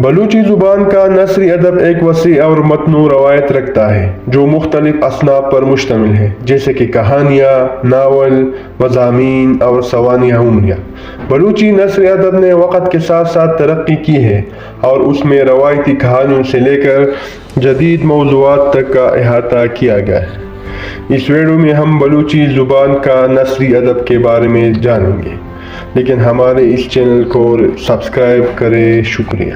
بلوچی زبان کا نثری ادب ایک وسیع اور متنوع روایت رکھتا ہے جو مختلف اصناف پر مشتمل ہے، جیسے کہ کہانیاں، ناول، مضامین اور سوانح عمریہ۔ بلوچی نثری ادب نے وقت کے ساتھ ساتھ ترقی کی ہے اور اس میں روایتی کہانیوں سے لے کر جدید موضوعات تک کا احاطہ کیا گیا ہے۔ اس ویڈیو میں ہم بلوچی زبان کا نثری ادب کے بارے میں جانیں گے، لیکن ہمارے اس چینل کو سبسکرائب کریں۔ شکریہ۔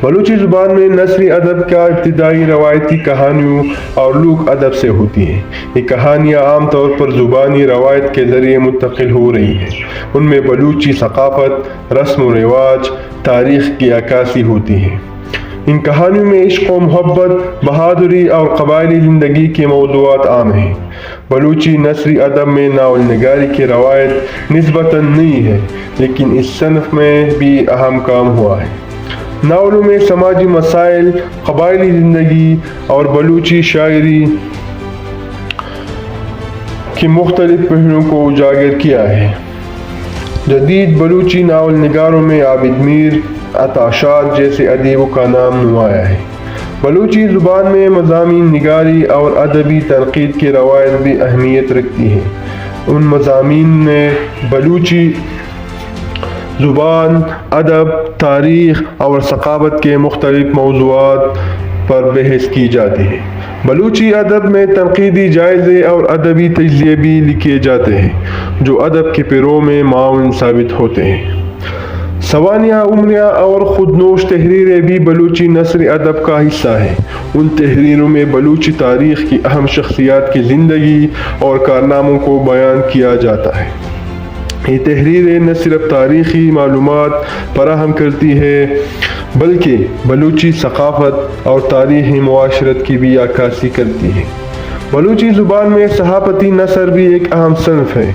بلوچی زبان میں نثری ادب کا ابتدائی روایتی کہانیوں اور لوک ادب سے ہوتی ہے۔ یہ کہانیاں عام طور پر زبانی روایت کے ذریعے منتقل ہو رہی ہیں۔ ان میں بلوچی ثقافت، رسم و رواج، تاریخ کی عکاسی ہوتی ہے۔ ان کہانیوں میں عشق و محبت، بہادری اور قبائلی زندگی کے موضوعات عام ہیں۔ بلوچی نثری ادب میں ناول نگاری کی روایت نسبتاً نئی ہے، لیکن اس صنف میں بھی اہم کام ہوا ہے۔ ناولوں میں سماجی مسائل، قبائلی زندگی اور بلوچی شاعری کے مختلف پہلوؤں کو اجاگر کیا ہے۔ جدید بلوچی ناول نگاروں میں عابد میر، عطا شاد جیسے ادیبوں کا نام نمایاں ہے۔ بلوچی زبان میں مضامین نگاری اور ادبی تنقید کی روایت بھی اہمیت رکھتی ہے۔ ان مضامین میں بلوچی زبان، ادب، تاریخ اور ثقافت کے مختلف موضوعات پر بحث کی جاتی ہے۔ بلوچی ادب میں تنقیدی جائزے اور ادبی تجزیے بھی لکھے جاتے ہیں جو ادب کے پیروں میں معاون ثابت ہوتے ہیں۔ سوانح عمریہ اور خود نوش تحریریں بھی بلوچی نثری ادب کا حصہ ہیں۔ ان تحریروں میں بلوچی تاریخ کی اہم شخصیات کی زندگی اور کارناموں کو بیان کیا جاتا ہے۔ یہ تحریریں نہ صرف تاریخی معلومات فراہم کرتی ہیں بلکہ بلوچی ثقافت اور تاریخی معاشرت کی بھی عکاسی کرتی ہیں۔ بلوچی زبان میں صحافتی نثر بھی ایک اہم صنف ہے،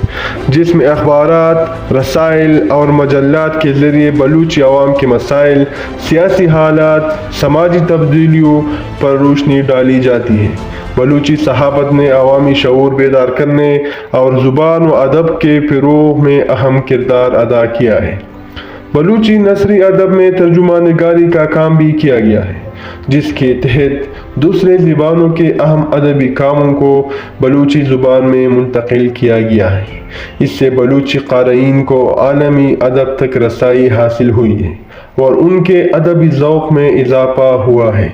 جس میں اخبارات، رسائل اور مجلات کے ذریعے بلوچی عوام کے مسائل، سیاسی حالات، سماجی تبدیلیوں پر روشنی ڈالی جاتی ہے۔ بلوچی صحافت نے عوامی شعور بیدار کرنے اور زبان و ادب کے فروغ میں اہم کردار ادا کیا ہے۔ بلوچی نثری ادب میں ترجمہ نگاری کا کام بھی کیا گیا ہے، جس کے تحت دوسرے زبانوں کے اہم ادبی کاموں کو بلوچی زبان میں منتقل کیا گیا ہے۔ اس سے بلوچی قارئین کو عالمی ادب تک رسائی حاصل ہوئی ہے اور ان کے ادبی ذوق میں اضافہ ہوا ہے۔